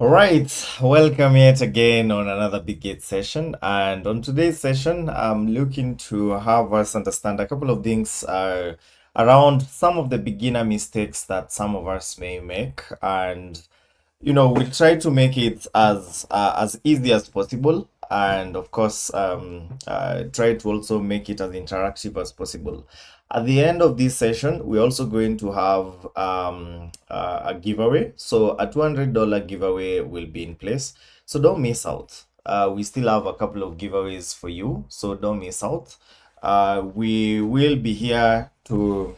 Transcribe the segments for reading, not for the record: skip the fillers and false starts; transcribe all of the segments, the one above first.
All right, welcome yet again on another Bitget session. And on today's session, I'm looking to have us understand a couple of things around some of the beginner mistakes that some of us may make. And we'll try to make it as easy as possible, and of course, try to also make it as interactive as possible. At the end of this session, we're also going to have a giveaway. So a $200 giveaway will be in place. So don't miss out. We still have a couple of giveaways for you, so don't miss out. We will be here to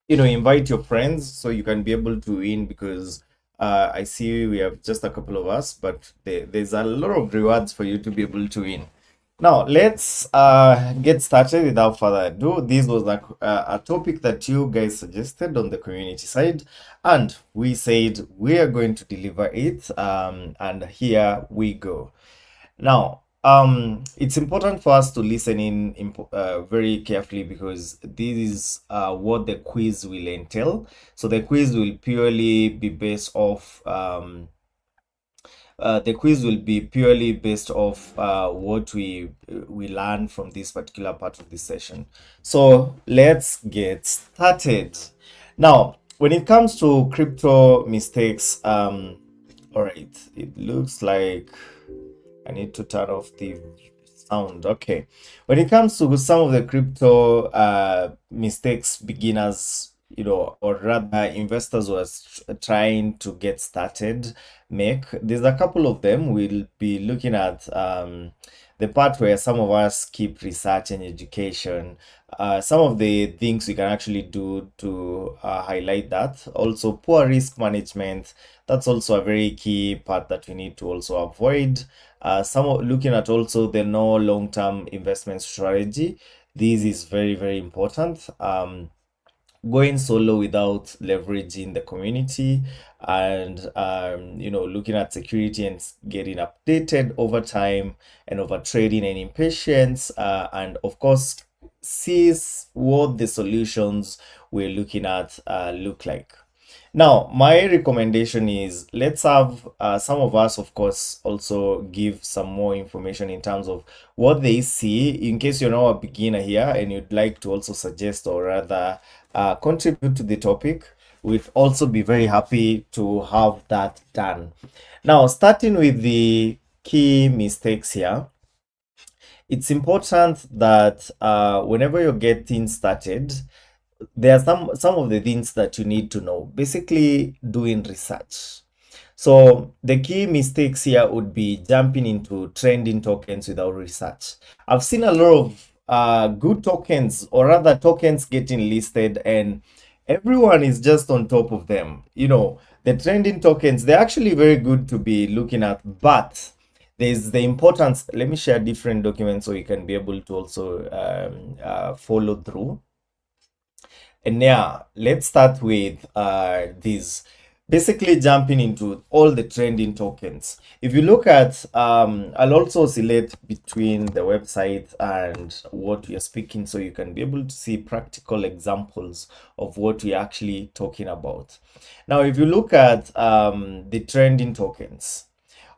invite your friends so you can be able to win, because I see we have just a couple of us, but there's a lot of rewards for you to be able to win. Now let's get started without further ado. This was a topic that you guys suggested on the community side, and we said we are going to deliver it, and here we go. Now, it's important for us to listen in very carefully, because this is what the quiz will entail. So the quiz will purely be based off what we learn from this particular part of this session. So let's get started. Now, when it comes to crypto mistakes, all right, it looks like I need to turn off the sound. Okay. When it comes to some of the crypto mistakes beginners, or rather investors who are trying to get started make, there's a couple of them. We'll be looking at the part where some of us keep research and education, some of the things we can actually do to highlight that. Also, poor risk management. That's also a very key part that we need to also avoid. Looking at also the no long-term investment strategy. This is very, very important. Going solo without leveraging the community, and looking at security and getting updated over time, and over trading and impatience, and of course sees what the solutions we're looking at look like. Now, my recommendation is, let's have some of us, of course, also give some more information in terms of what they see, in case you're not a beginner here and you'd like to also suggest, or rather contribute to the topic. We'd also be very happy to have that done. Now, starting with the key mistakes here, it's important that whenever you're getting started, there are some of the things that you need to know. Basically, doing research. So the key mistakes here would be jumping into trending tokens without research. I've seen a lot of good tokens, or rather tokens getting listed, and everyone is just on top of them. The trending tokens, they're actually very good to be looking at, but there's the importance. Let me share different documents so you can be able to also follow through. And yeah, let's start with this. Basically, jumping into all the trending tokens. If you look at, I'll also oscillate between the website and what we are speaking, so you can be able to see practical examples of what we're actually talking about. Now, if you look at the trending tokens,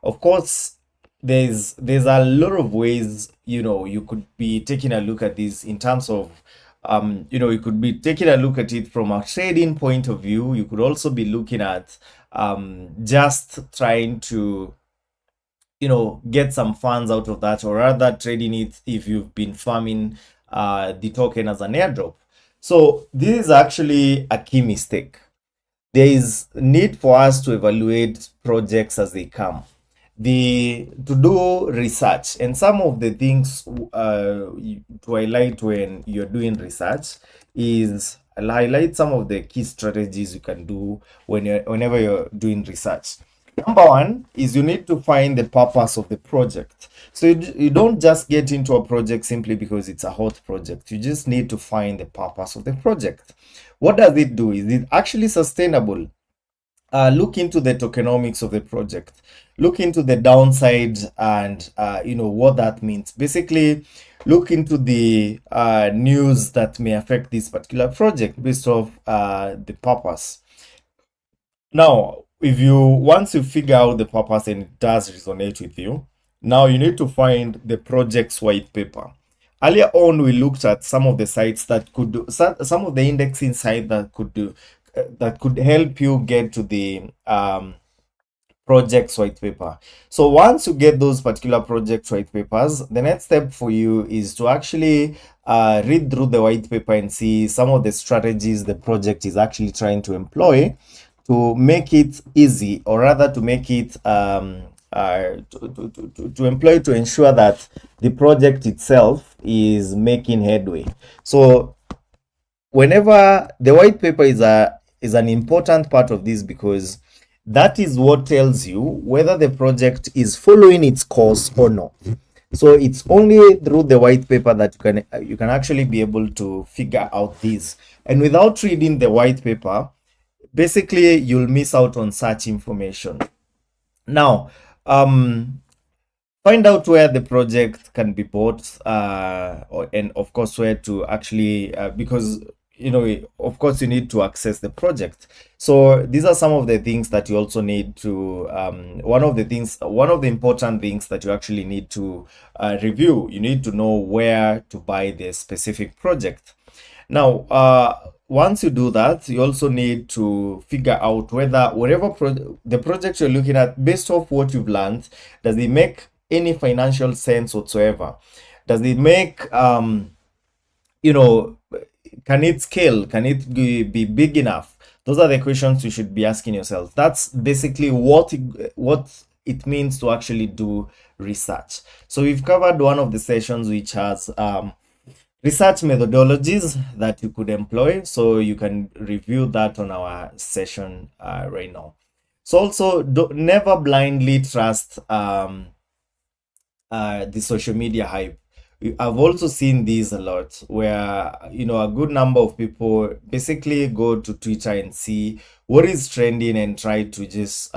of course, there's a lot of ways you could be taking a look at this, in terms of you could be taking a look at it from a trading point of view. You could also be looking at just trying to get some funds out of that, or rather trading it if you've been farming the token as an airdrop. So this is actually a key mistake. There is need for us to evaluate projects as they come, to do research, and some of the things to highlight when you're doing research is, I'll highlight some of the key strategies you can do whenever you're doing research. Number one is, you need to find the purpose of the project. So you don't just get into a project simply because it's a hot project. You just need to find the purpose of the project. What does it do? Is it actually sustainable? Look into the tokenomics of the project. Look into the downside, and what that means. Basically, look into the news that may affect this particular project based off the purpose. Now, if you once you figure out the purpose and it does resonate with you, now you need to find the project's white paper. Earlier on, we looked at some of the sites that could do some of the indexing site that could help you get to the projects white paper. So once you get those particular project white papers, the next step for you is to actually read through the white paper and see some of the strategies the project is actually trying to employ to make it easy, or rather to make it to employ to ensure that the project itself is making headway. So whenever the white paper is an important part of this, because that is what tells you whether the project is following its course or not. So it's only through the white paper that you can actually be able to figure out this. And without reading the white paper, basically you'll miss out on such information. Now, find out where the project can be bought, and of course where to actually because of course you need to access the project. So these are some of the things that you also need to one of the important things that you actually need to review. You need to know where to buy the specific project. Now, once you do that, you also need to figure out whether the project you're looking at, based off what you've learned, does it make any financial sense whatsoever? Does it make you know can it scale? Can it be big enough? Those are the questions you should be asking yourself. That's basically what it means to actually do research. So we've covered one of the sessions which has research methodologies that you could employ. So you can review that on our session right now. So also never blindly trust the social media hype. I've also seen these a lot where a good number of people basically go to Twitter and see what is trending and try to just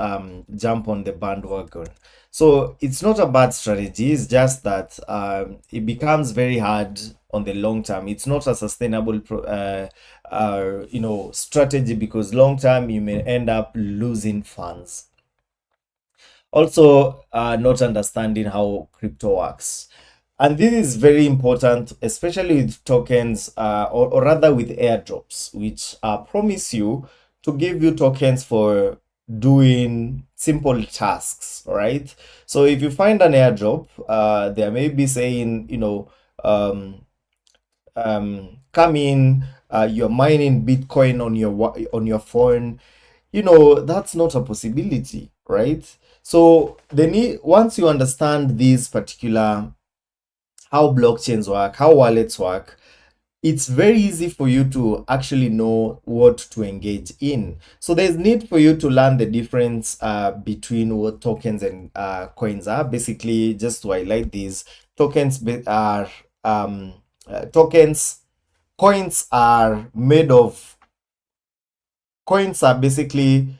jump on the bandwagon. So it's not a bad strategy, it's just that it becomes very hard on the long term. It's not a sustainable strategy, because long term you may end up losing funds. Also, not understanding how crypto works. And this is very important, especially with tokens, or rather with airdrops, which promise you to give you tokens for doing simple tasks, right? So if you find an airdrop, they may be saying, come in, you're mining Bitcoin on your phone. That's not a possibility, right? So once you understand these particular how blockchains work, how wallets work, it's very easy for you to actually know what to engage in. So there's need for you to learn the difference between what tokens and coins are. Basically, just to highlight these, tokens are tokens. Coins are made of. Coins are basically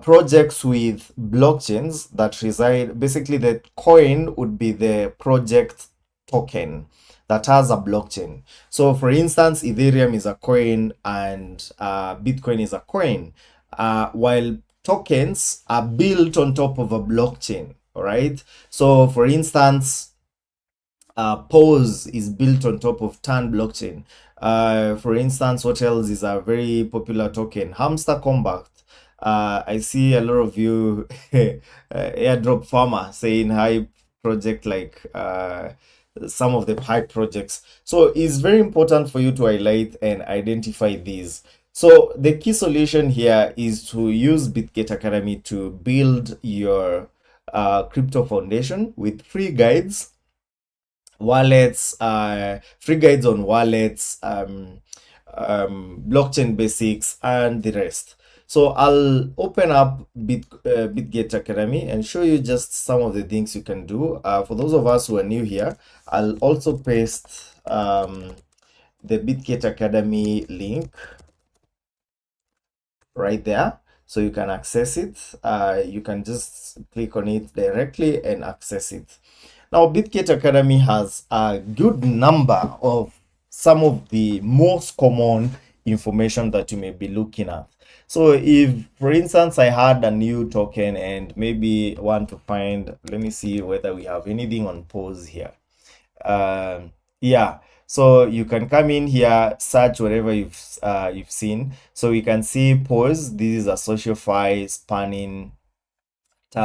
projects with blockchains that reside. Basically, the coin would be the project token that has a blockchain. So for instance, Ethereum is a coin and Bitcoin is a coin, while tokens are built on top of a blockchain. All right. So for instance, Pose is built on top of Tan blockchain. For instance, what else is a very popular token? Hamster Combat. I see a lot of you airdrop farmer saying hype project, like some of the hype projects. So it's very important for you to highlight and identify these. So the key solution here is to use Bitget Academy to build your crypto foundation with free guides, wallets, free guides on wallets, blockchain basics, and the rest. So I'll open up Bitget Academy and show you just some of the things you can do. For those of us who are new here, I'll also paste the Bitget Academy link right there, so you can access it. You can just click on it directly and access it. Now, Bitget Academy has a good number of some of the most common information that you may be looking at. So if, for instance, I had a new token and maybe want to find, let me see whether we have anything on pause here. Yeah, so you can come in here, search whatever you've seen. So we can see pause. This is a social fi spanning so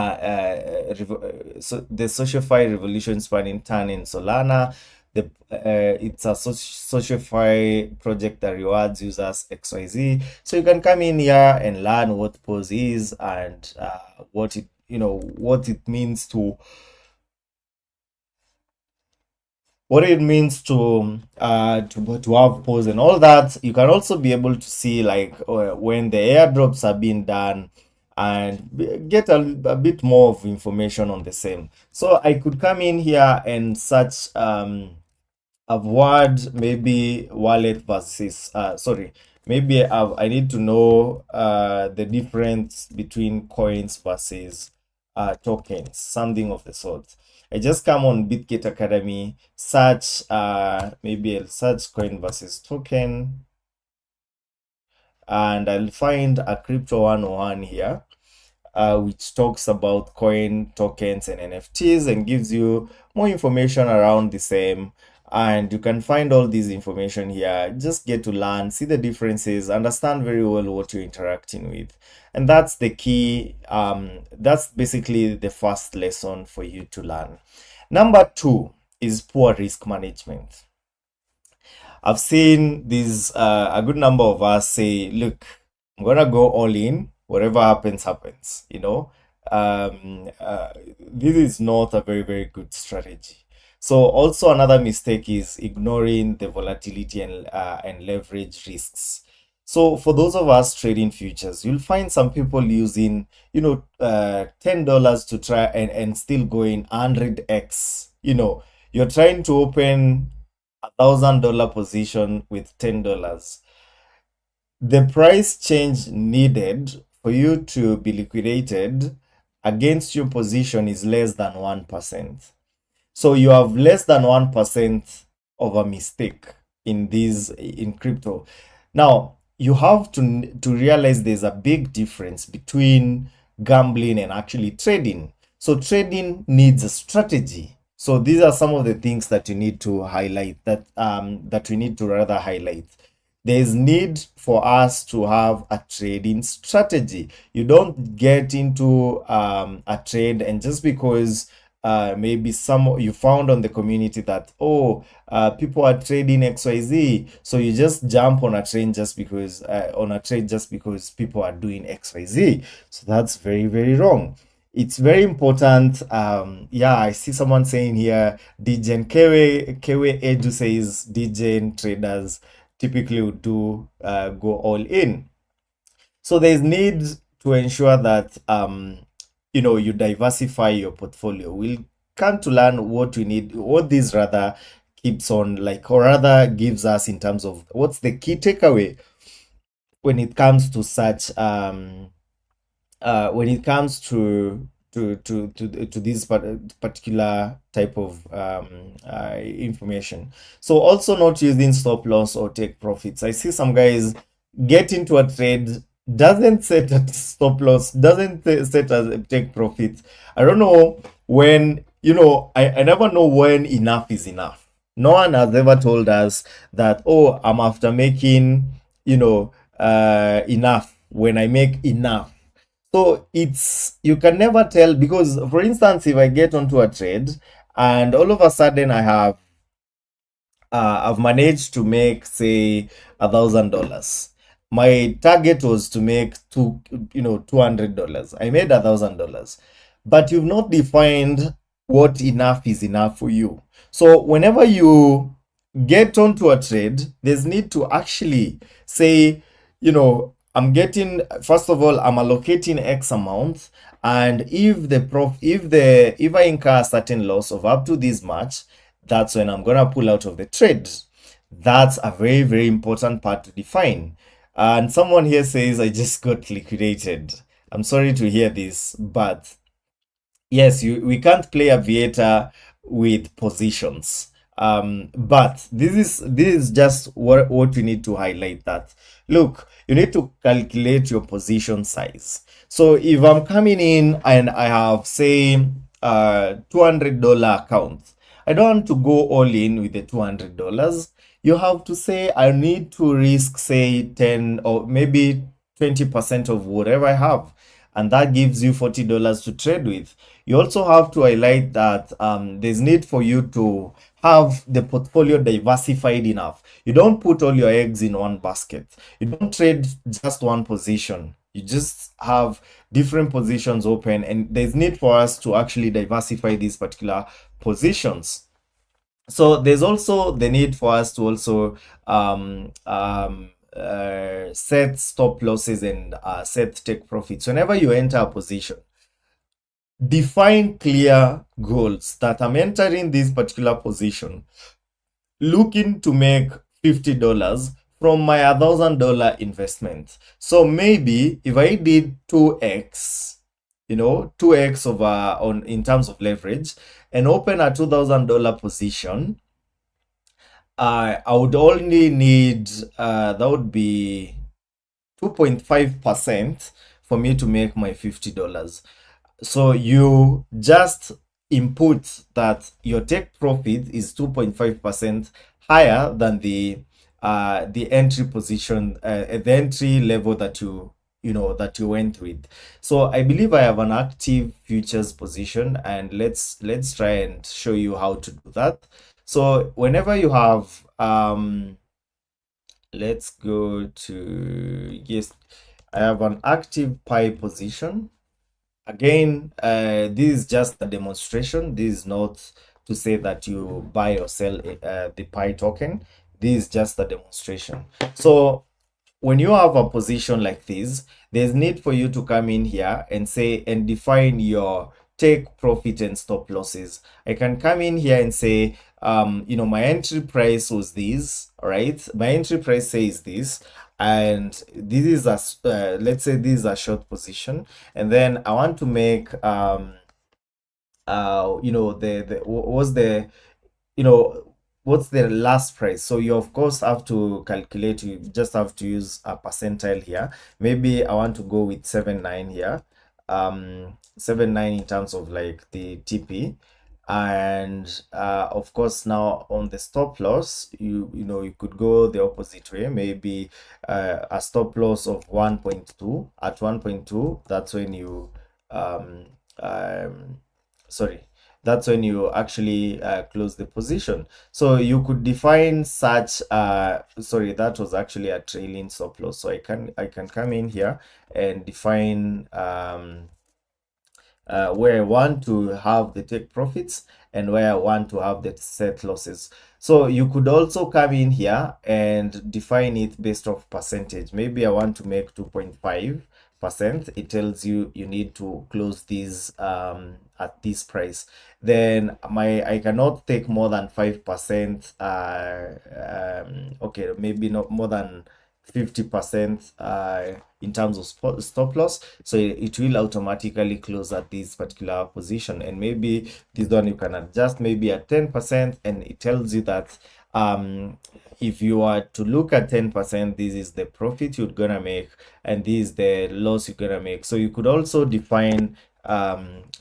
the SocialFi revolution spanning turn in Solana. It's a SocialFi project that rewards users XYZ. So you can come in here and learn what pause is and what it what it means to to have pause and all that. You can also be able to see like when the airdrops are being done and get a bit more of information on the same. So I could come in here and search a word, maybe wallet versus sorry, maybe I need to know the difference between coins versus tokens, something of the sort. I just come on Bitget Academy, search maybe I'll search coin versus token, and I'll find a crypto 101 here, which talks about coin, tokens, and NFTs and gives you more information around the same. And you can find all this information here. Just get to learn, see the differences, understand very well what you're interacting with. And that's the key. That's basically the first lesson for you to learn. Number 2 is poor risk management. I've seen this a good number of us say, look, I'm gonna go all in, whatever happens, happens, this is not a very, very good strategy. So also another mistake is ignoring the volatility and leverage risks. So for those of us trading futures, you'll find some people using, $10 to try and still going 100x. You're trying to open $1,000 position with $10. The price change needed for you to be liquidated against your position is less than 1%. So you have less than 1% of a mistake in crypto. Now, you have to realize there's a big difference between gambling and actually trading. So trading needs a strategy. So these are some of the things that you need to highlight, that we need to rather highlight. There's need for us to have a trading strategy. You don't get into a trade and just because maybe some you found on the community that people are trading XYZ, so you just jump on a trade just because people are doing XYZ. So that's very, very wrong. It's very important. Yeah, I see someone saying here, DGen Kewe Edu says DGen traders typically would do go all in. So there's need to ensure that you diversify your portfolio. We'll come to learn what we need, what this rather keeps on like, or rather gives us in terms of what's the key takeaway when it comes to such when it comes to this particular type of information. So also not using stop loss or take profits. I see some guys get into a trade, doesn't set a stop loss, doesn't set a take profit. I don't know when, I never know when enough is enough. No one has ever told us that, I'm after making, enough, when I make enough. So you can never tell because, for instance, if I get onto a trade and all of a sudden I've managed to make say $1,000. My target was to make $200. I made $1,000, but you've not defined what enough is enough for you. So whenever you get onto a trade, there's need to actually say, first of all, I'm allocating X amount, and if I incur a certain loss of up to this much, that's when I'm gonna pull out of the trade. That's a very, very important part to define. And someone here says, I just got liquidated. I'm sorry to hear this, but yes, we can't play aviator with positions. But this is just what we need to highlight, that look, you need to calculate your position size. So if I'm coming in and I have, say, $200 account, I don't want to go all in with the $200. You have to say I need to risk, say, 10 or maybe 20% of whatever I have, and that gives you $40 to trade with. You also have to highlight that there's need for you to have the portfolio diversified enough. You don't put all your eggs in one basket. You don't trade just one position. You just have different positions open, and there's need for us to actually diversify these particular positions. So there's also the need for us to also set stop losses and set take profits. Whenever you enter a position, define clear goals that I'm entering this particular position looking to make $50 from my $1,000 investment. So maybe if I did 2x, 2x over on in terms of leverage, and open a $2,000 position, I would only need that would be 2.5% for me to make my $50. So you just input that your take profit is 2.5% higher than the entry position, the entry level that you went with. So I believe I have an active futures position, and let's try and show you how to do that. So whenever you have let's go to, yes, I have an active pie position. Again, this is just a demonstration. This is not to say that you buy or sell the pie token. This is just a demonstration. So when you have a position like this, there's need for you to come in here and say and define your take profit and stop losses. I can come in here and say, my entry price was this, all right? My entry price says this, and this is let's say this is a short position, and then I want to make what's the what's the last price. So you of course have to calculate. You just have to use a percentile here. Maybe I want to go with 79 here, 79 in terms of like the TP. And of course, now on the stop loss, you could go the opposite way. Maybe a stop loss of 1.2. At 1.2, that's when you sorry, that's when you actually close the position. So you could define such sorry, that was actually a trailing stop loss. So I can come in here and define where I want to have the take profits and where I want to have the set losses. So you could also come in here and define it based off percentage. Maybe I want to make 2.5%. It tells you need to close these at this price. Then I cannot take more than 5%. Okay, maybe not more than 50% in terms of stop loss. So it will automatically close at this particular position. And maybe this one you can adjust maybe at 10%, and it tells you that if you are to look at 10%, this is the profit you're gonna make, and this is the loss you're gonna make. So you could also define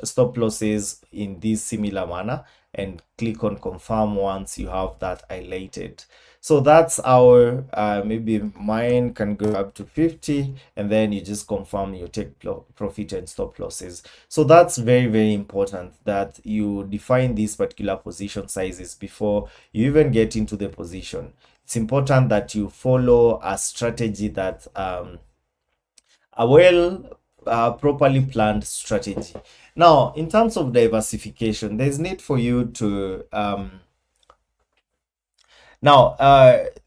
stop losses in this similar manner and click on confirm once you have that highlighted. So that's our maybe mine can go up to 50, and then you just confirm your take profit and stop losses. So that's very, very important that you define these particular position sizes before you even get into the position. It's important that you follow a strategy that a properly planned strategy. Now, in terms of diversification, there's need for you to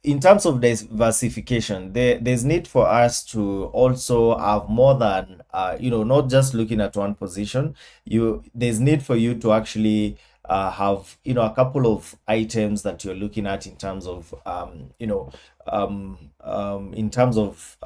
in terms of diversification, there's need for us to also have more than not just looking at one position. There's need for you to actually have a couple of items that you're looking at in terms of in terms of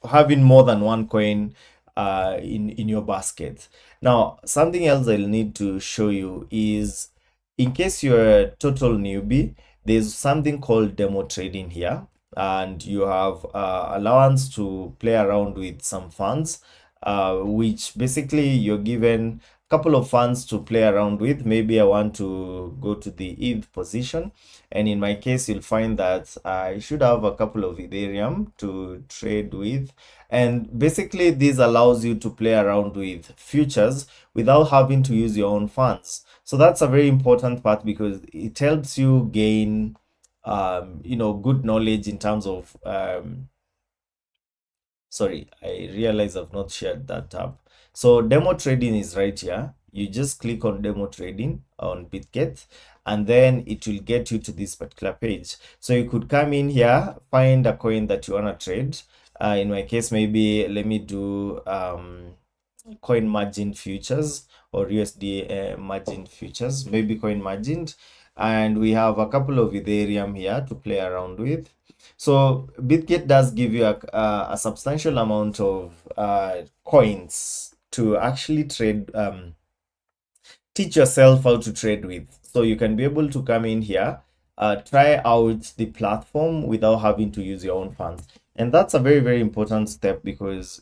having more than one coin in your basket. Now, something else I'll need to show you is in case you're a total newbie, there's something called demo trading here, and you have allowance to play around with some funds, which basically you're given a couple of funds to play around with. Maybe I want to go to the ETH position, and in my case, you'll find that I should have a couple of Ethereum to trade with. And basically, this allows you to play around with futures without having to use your own funds. So that's a very important part because it helps you gain, good knowledge in terms of, sorry, I realize I've not shared that tab. So demo trading is right here. You just click on demo trading on Bitget, and then it will get you to this particular page. So you could come in here, find a coin that you want to trade. In my case, maybe let me do coin margin futures or USD margin futures, maybe coin margin. And we have a couple of Ethereum here to play around with. So Bitget does give you a substantial amount of coins to actually trade, teach yourself how to trade with. So you can be able to come in here, try out the platform without having to use your own funds. And that's a very, very important step because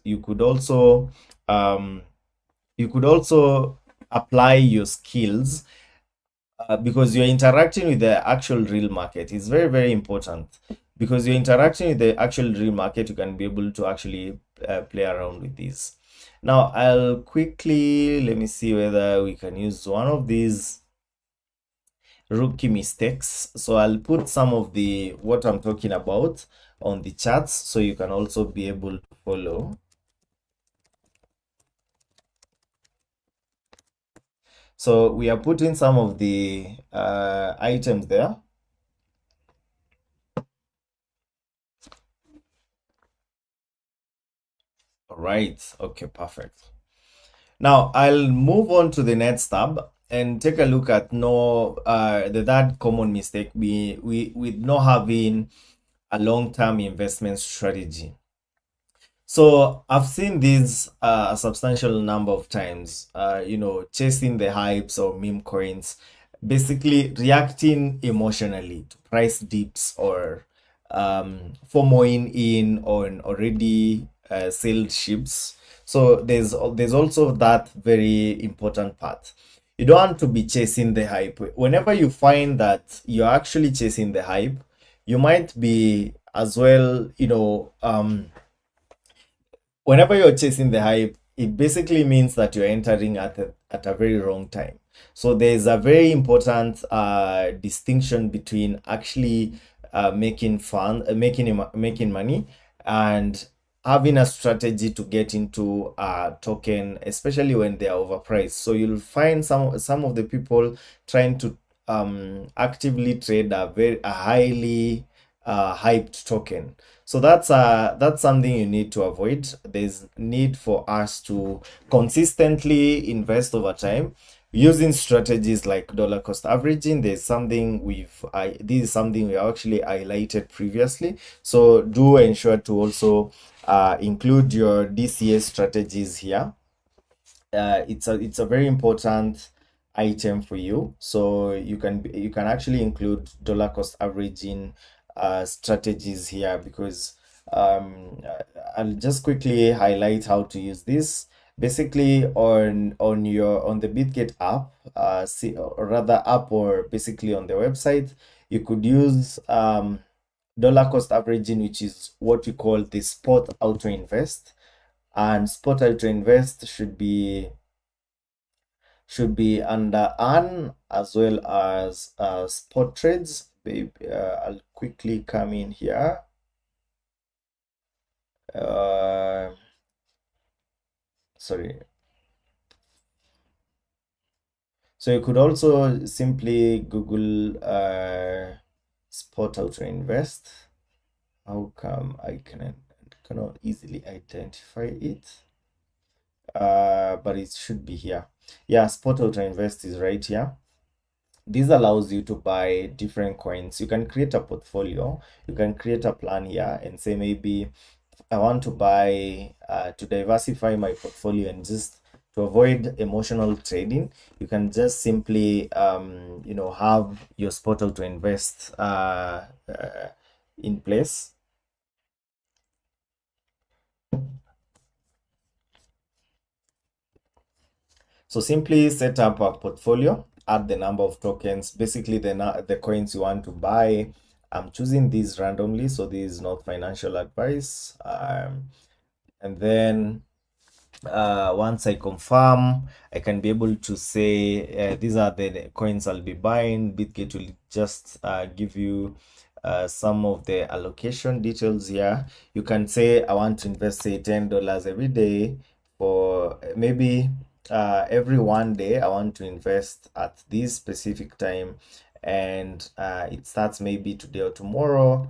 um, you could also apply your skills because you're interacting with the actual real market. It's very, very important because you're interacting with the actual real market. You can be able to actually play around with these. Now, I'll quickly, let me see whether we can use one of these rookie mistakes. So I'll put some of the what I'm talking about on the charts so you can also be able to follow. So we are putting some of the items there. All right. Okay, perfect. Now I'll move on to the next tab and take a look at the third common mistake we with not having a long-term investment strategy. So I've seen this a substantial number of times, chasing the hypes or meme coins, basically reacting emotionally to price dips or FOMOing in on already sailed ships. So there's also that very important part. You don't want to be chasing the hype. Whenever you find that you're actually chasing the hype, you might be as well, whenever you're chasing the hype, it basically means that you're entering at a very wrong time. So there's a very important distinction between actually making money and having a strategy to get into a token, especially when they are overpriced. So you'll find some of the people trying to actively trade a highly hyped token. So that's something you need to avoid. There's need for us to consistently invest over time using strategies like dollar cost averaging. This is something we actually highlighted previously. So do ensure to also include your DCA strategies here. It's a very important item for you, so you can actually include dollar cost averaging strategies here because I'll just quickly highlight how to use this. Basically on the Bitget app, or rather app, or basically on the website, you could use dollar cost averaging, which is what we call the spot auto invest. And spot auto invest should be under earn as well as spot trades. I'll quickly come in here. Sorry. So you could also simply Google spot auto invest. How come I cannot easily identify it? But it should be here. Yeah, spot auto invest is right here. This allows you to buy different coins. You can create a portfolio. You can create a plan here and say, maybe I want to buy to diversify my portfolio and just to avoid emotional trading, you can just simply have your spot auto invest in place. So simply set up a portfolio, add the number of tokens, basically the coins you want to buy. I'm choosing these randomly, so this is not financial advice. And then once I confirm, I can be able to say these are the coins I'll be buying. Bitget will just give you some of the allocation details here. You can say I want to invest, say, $10 every day for maybe every one day I want to invest at this specific time, and it starts maybe today or tomorrow.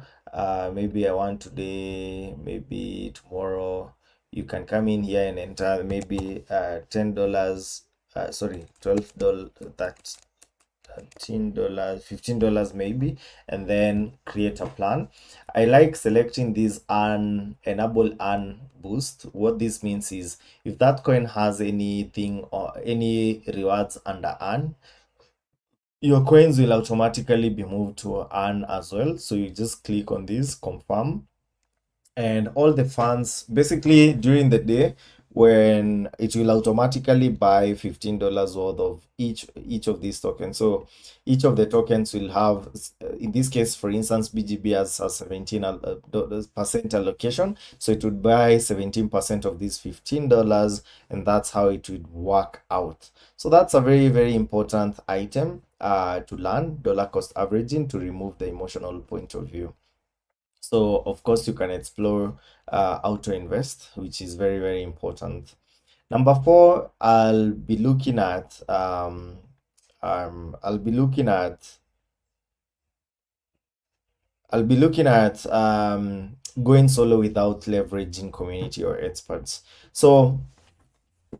Maybe I want today, maybe tomorrow. You can come in here and enter maybe $10, sorry, $12, that $13, $15 maybe, and then create a plan. I like selecting this enable earn boost. What this means is if that coin has anything or any rewards under earn, your coins will automatically be moved to earn as well. So you just click on this, confirm, and all the funds basically during the day, when it will automatically buy $15 worth of each of these tokens. So each of the tokens will have, in this case, for instance, BGB has a 17% allocation, so it would buy 17% of these $15, and that's how it would work out. So that's a very, very important item to learn, dollar cost averaging, to remove the emotional point of view. So of course you can explore auto invest, which is very, very important. Number four, I'll be looking at going solo without leveraging community or experts. So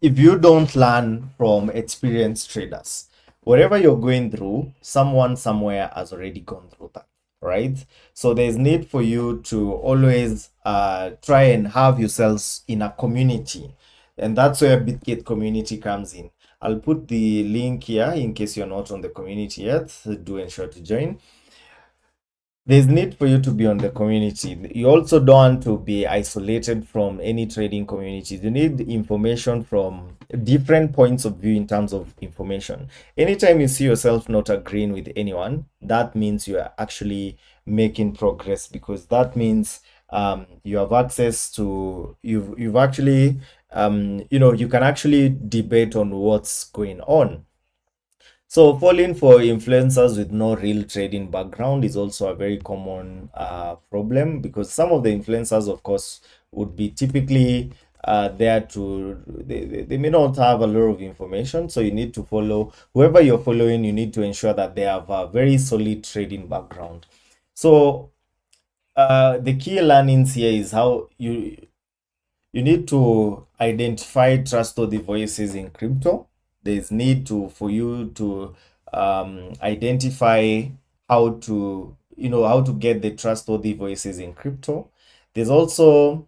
if you don't learn from experienced traders, whatever you're going through, someone somewhere has already gone through that, right? So there's need for you to always try and have yourselves in a community, and that's where Bitget community comes in. I'll put the link here in case you're not on the community yet. Do ensure to join. There's need for you to be on the community. You also don't want to be isolated from any trading communities. You need information from different points of view in terms of information. Anytime you see yourself not agreeing with anyone, that means you are actually making progress, because that means you have access to, you've actually you can actually debate on what's going on. So falling for influencers with no real trading background is also a very common problem, because some of the influencers, of course, would be typically there to, they may not have a lot of information. So you need to follow whoever you're following. You need to ensure that they have a very solid trading background. So the key learnings here is how you need to identify trustworthy voices in crypto. There's need to for you to identify how to how to get the trustworthy voices in crypto. There's also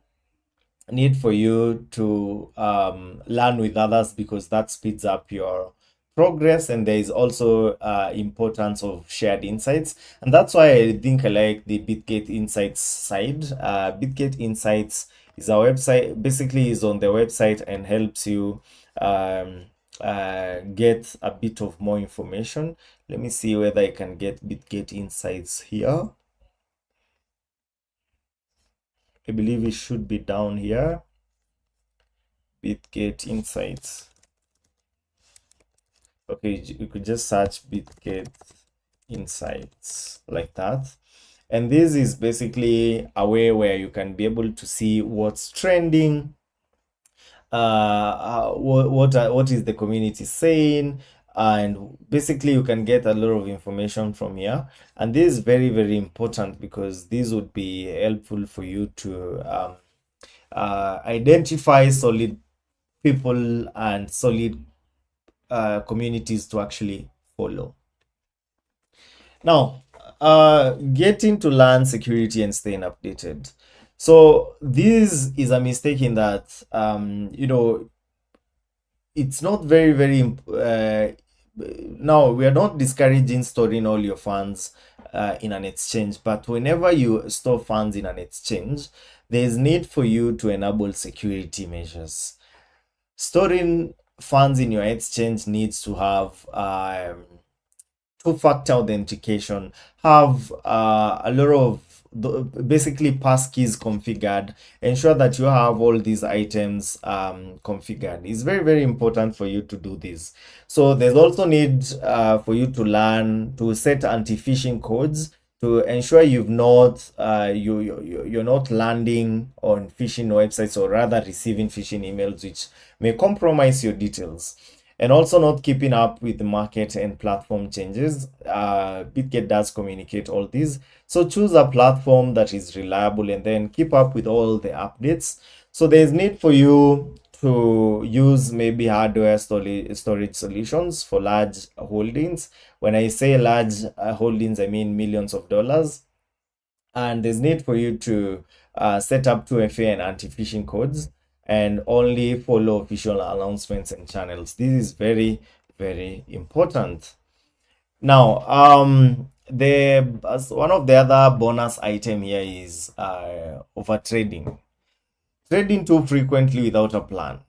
need for you to learn with others, because that speeds up your progress, and there is also importance of shared insights, and that's why I think I like the Bitget Insights side. Bitget Insights is our website, basically is on the website, and helps you get a bit of more information. Let me see whether I can get Bitget Insights here. I believe it should be down here. Bitget Insights. Okay, you could just search Bitget Insights like that. And this is basically a way where you can be able to see what's trending, what is the community saying, and basically you can get a lot of information from here. And this is very, very important, because this would be helpful for you to identify solid people and solid communities to actually follow. Now, getting to learn security and staying updated. So this is a mistake in that it's not now we are not discouraging storing all your funds in an exchange, but whenever you store funds in an exchange, there is need for you to enable security measures. Storing funds in your exchange needs to have two-factor authentication, have a lot of basically passkeys configured. Ensure that you have all these items configured. It's very, very important for you to do this. So there's also need for you to learn to set anti-phishing codes to ensure you've not you're not landing on phishing websites, or rather receiving phishing emails which may compromise your details, and also not keeping up with the market and platform changes. Bitget does communicate all these. So choose a platform that is reliable and then keep up with all the updates. So there's need for you to use maybe hardware storage solutions for large holdings. When I say large holdings, I mean millions of dollars. And there's need for you to set up 2FA and anti-phishing codes, and only follow official announcements and channels. This is very, very important. Now, one of the other bonus item here is over trading. Trading too frequently without a plan.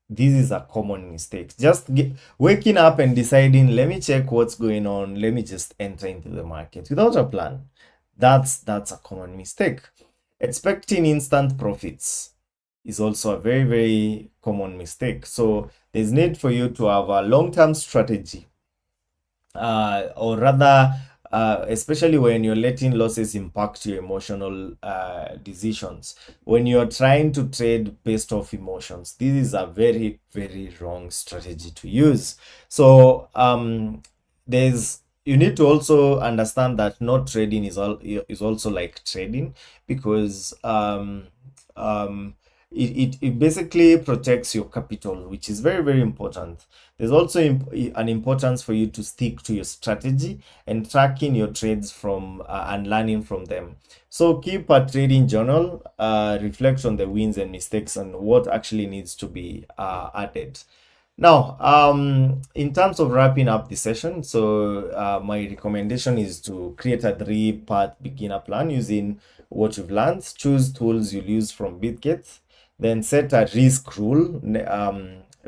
This is a common mistake. Just waking up and deciding, let me check what's going on, let me just enter into the market without a plan. That's a common mistake. Expecting instant profits is also a very, very common mistake. So there's need for you to have a long-term strategy, or rather, especially when you're letting losses impact your emotional decisions. When you're trying to trade based off emotions, this is a very, very wrong strategy to use. So there's you need to also understand that not trading is also like trading, because it basically protects your capital, which is very, very important. There's also an importance for you to stick to your strategy and tracking your trades from and learning from them. So keep a trading journal, reflect on the wins and mistakes and what actually needs to be added. Now, in terms of wrapping up the session, so my recommendation is to create a three-part beginner plan using what you've learned. Choose tools you'll use from Bitget. Then set a risk rule.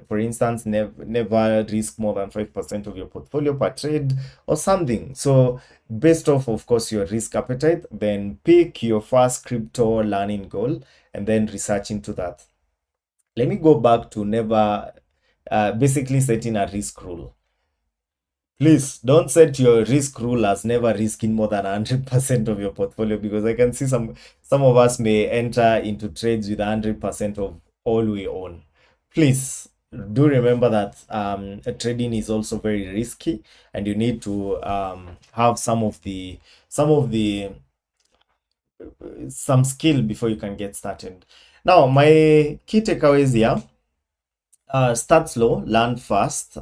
For instance, never risk more than 5% of your portfolio per trade or something. So based off, of course, your risk appetite, then pick your first crypto learning goal and then research into that. Let me go back to never basically setting a risk rule. Please don't set your risk rule as never risking more than 100% of your portfolio, because I can see some of us may enter into trades with 100% of all we own. Please do remember that trading is also very risky, and you need to have some skill before you can get started. Now, my key takeaways here. Start slow, learn fast.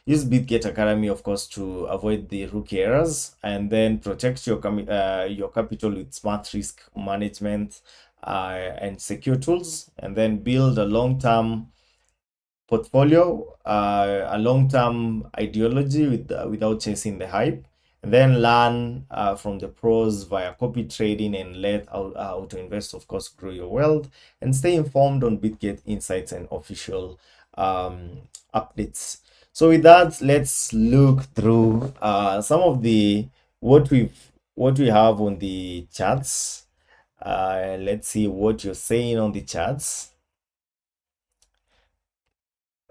Use Bitget Academy, of course, to avoid the rookie errors, and then protect your capital with smart risk management and secure tools, and then build a long-term portfolio, a long-term ideology without chasing the hype, and then learn from the pros via copy trading, and let how to invest, of course, grow your wealth, and stay informed on Bitget insights and official updates. So with that, let's look through some of the what we have on the charts. Let's see what you're saying on the charts.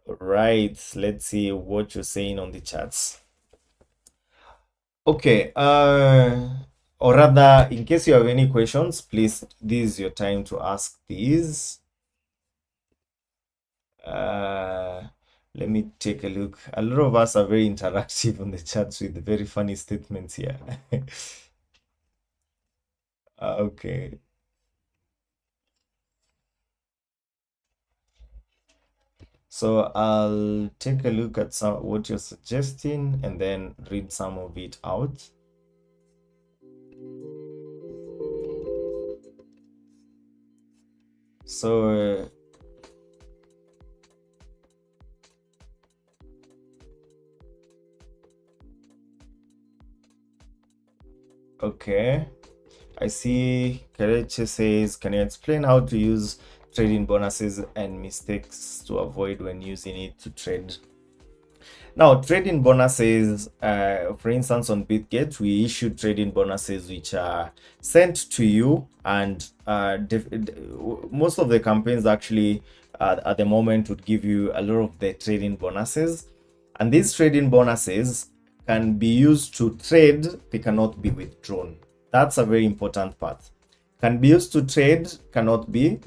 Right, let's see what you're saying on the chats. Okay, or rather, in case you have any questions, please, this is your time to ask these. Let me take a look. A lot of us are very interactive on the chats with very funny statements here. Okay. So I'll take a look at what you're suggesting and then read some of it out. So Okay. I see Kelechi says, can you explain how to use trading bonuses and mistakes to avoid when using it to trade? Now, trading bonuses, for instance, on Bitget, we issue trading bonuses which are sent to you, and most of the campaigns actually at the moment would give you a lot of the trading bonuses. And these trading bonuses can be used to trade, they cannot be withdrawn. That's a very important part. Can be used to trade, cannot be.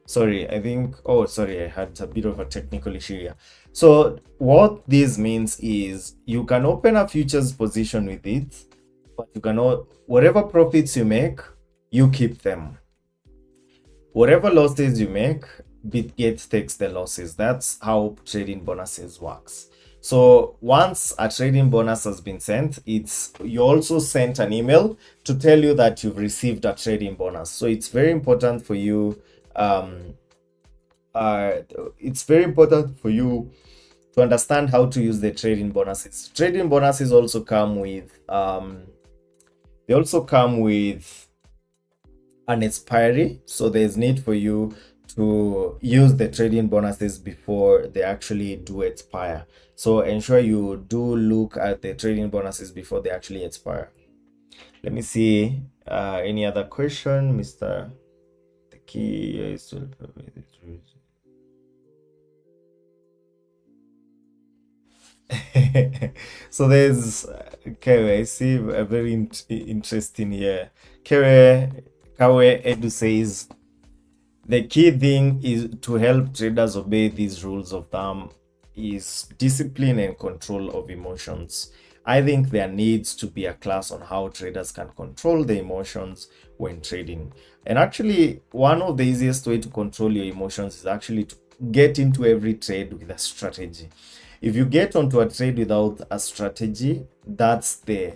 Sorry, I think, oh, sorry, I had a bit of a technical issue here. So what this means is you can open a futures position with it, but you cannot, whatever profits you make, you keep them. Whatever losses you make, Bitget takes the losses. That's how trading bonuses works. So once a trading bonus has been sent, you also sent an email to tell you that you've received a trading bonus. So it's very important for you. It's very important for you to understand how to use the trading bonuses. Trading bonuses also come with they also come with an expiry, so there's need for you to use the trading bonuses before they actually do expire. So ensure you do look at the trading bonuses before they actually expire. Let me see any other question, Mr. The key is to so there's Kewe. I see a very interesting here. Kawe Edu says the key thing is to help traders obey these rules of thumb is discipline and control of emotions. I think there needs to be a class on how traders can control the emotions when trading. And actually, one of the easiest way to control your emotions is actually to get into every trade with a strategy. If you get onto a trade without a strategy, that's the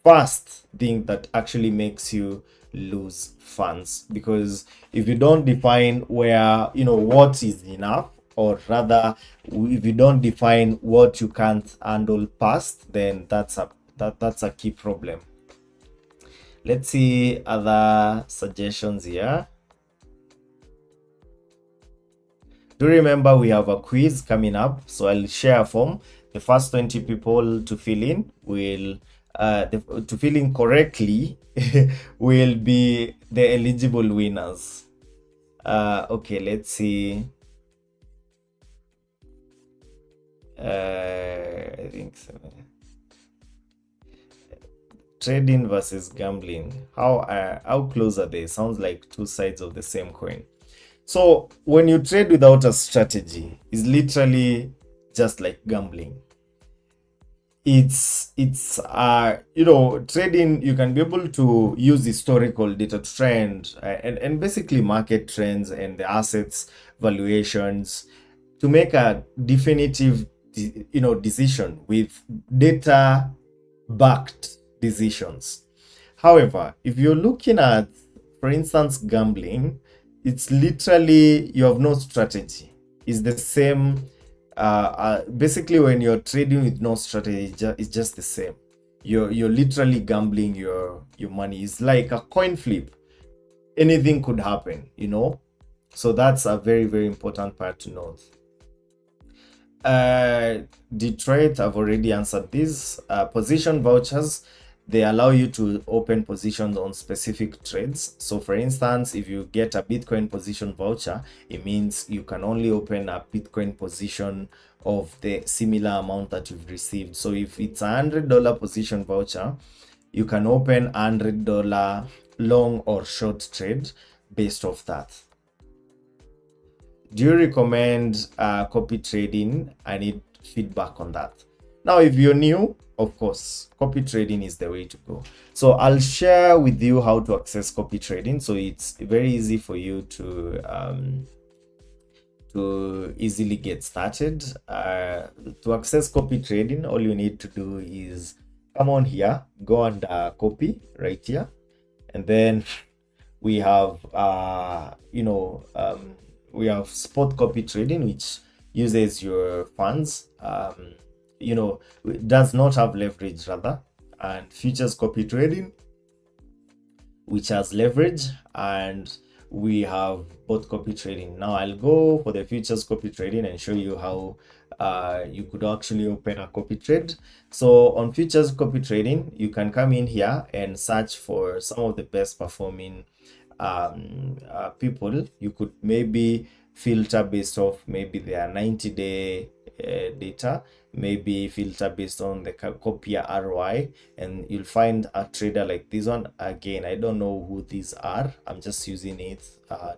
first thing that actually makes you lose funds. Because if you don't define what is enough, or rather if you don't define what you can't handle past, then that's a key problem. Let's see other suggestions here. Do remember we have a quiz coming up, so I'll share a form. The first 20 people to fill in to fill in correctly will be the eligible winners. Okay, let's see. I think so. Trading versus gambling. How close are they? Sounds like two sides of the same coin. So when you trade without a strategy, it's literally just like gambling. It's trading, you can be able to use historical data trend and basically market trends and the assets valuations to make a definitive decision with data backed decisions. However, if you're looking at, for instance, gambling, it's literally you have no strategy. It's the same. Basically, when you're trading with no strategy, it's just the same. You're literally gambling your money. It's like a coin flip. Anything could happen, So that's a very, very important part to note. Detroit, I've already answered this. Position vouchers, they allow you to open positions on specific trades. So for instance, if you get a Bitcoin position voucher, it means you can only open a Bitcoin position of the similar amount that you've received. So if it's $100 position voucher, you can open $100 long or short trade based off that. Do you recommend copy trading? I need feedback on that. Now, if you're new, of course, copy trading is the way to go. So I'll share with you how to access copy trading. So it's very easy for you to easily get started. To access copy trading, all you need to do is come on here, go under copy right here, and then we have we have spot copy trading, which uses your funds. does not have leverage rather, and futures copy trading, which has leverage, and we have both copy trading. Now I'll go for the futures copy trading and show you how you could actually open a copy trade. So on futures copy trading, you can come in here and search for some of the best performing people. You could maybe filter based off maybe their 90-day data, maybe filter based on the copier ROI, and you'll find a trader like this one. Again, I don't know who these are, I'm just using it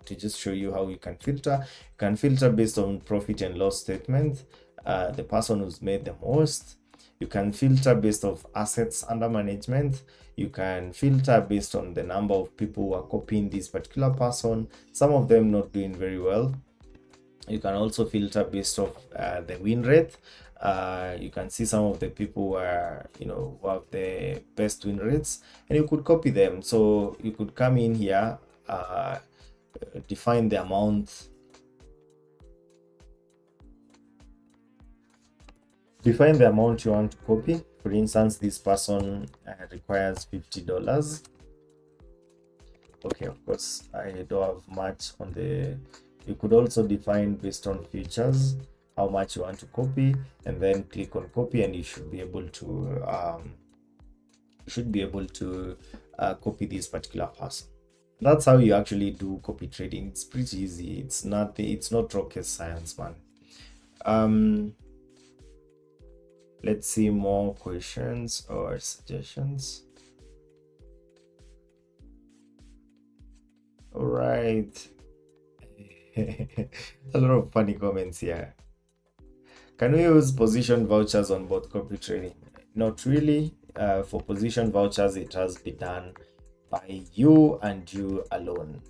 to just show you how you can filter. You can filter based on profit and loss statement, the person who's made the most. You can filter based off assets under management. You can filter based on the number of people who are copying this particular person, some of them not doing very well. You can also filter based off the win rate. You can see some of the people who are, who have the best win rates, and you could copy them. So you could come in here, define the amount, you want to copy. For instance, this person requires $50. Okay, of course, I don't have much on the. You could also define based on features how much you want to copy, and then click on copy, and you should be able to copy this particular person. That's how you actually do copy trading. It's pretty easy. It's not rocket science, man. Let's see more questions or suggestions. All right. A lot of funny comments here. Can we use position vouchers on both copy trading? Not really. For position vouchers, it has been done by you and you alone.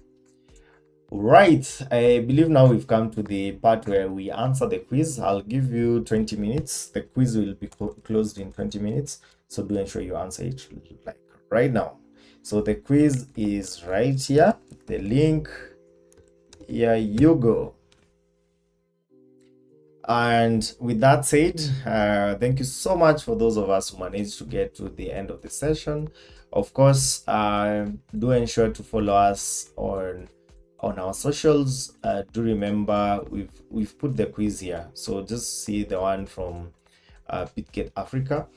Right, I believe now we've come to the part where we answer the quiz. I'll give you 20 minutes. The quiz will be closed in 20 minutes, so do ensure you answer it like right now. So the quiz is right here, the link, here you go. And with that said, thank you so much for those of us who managed to get to the end of the session. Of course, do ensure to follow us on our socials. Do remember we've put the quiz here, so just see the one from Bitget Africa.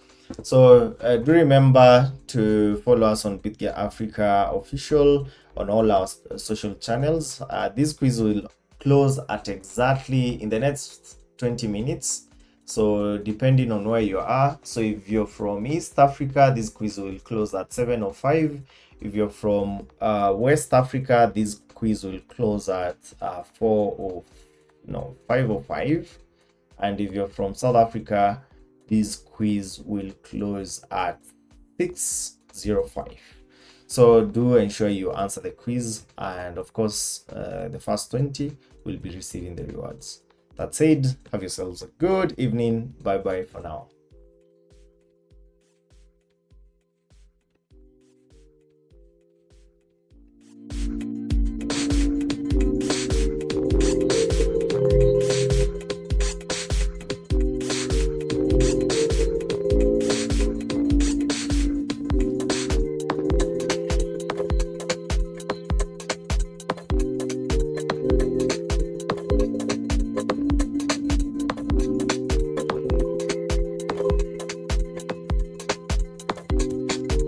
So do remember to follow us on Bitget Africa official on all our social channels. This quiz will close at exactly in the next 20 minutes, so depending on where you are. So if you're from East Africa, this quiz will close at 7:05. If you're from West Africa, this quiz will close at 5:05. And if you're from South Africa, this quiz will close at 6:05. So do ensure you answer the quiz, and of course the first 20 will be receiving the rewards. That said, have yourselves a good evening. Bye bye for now.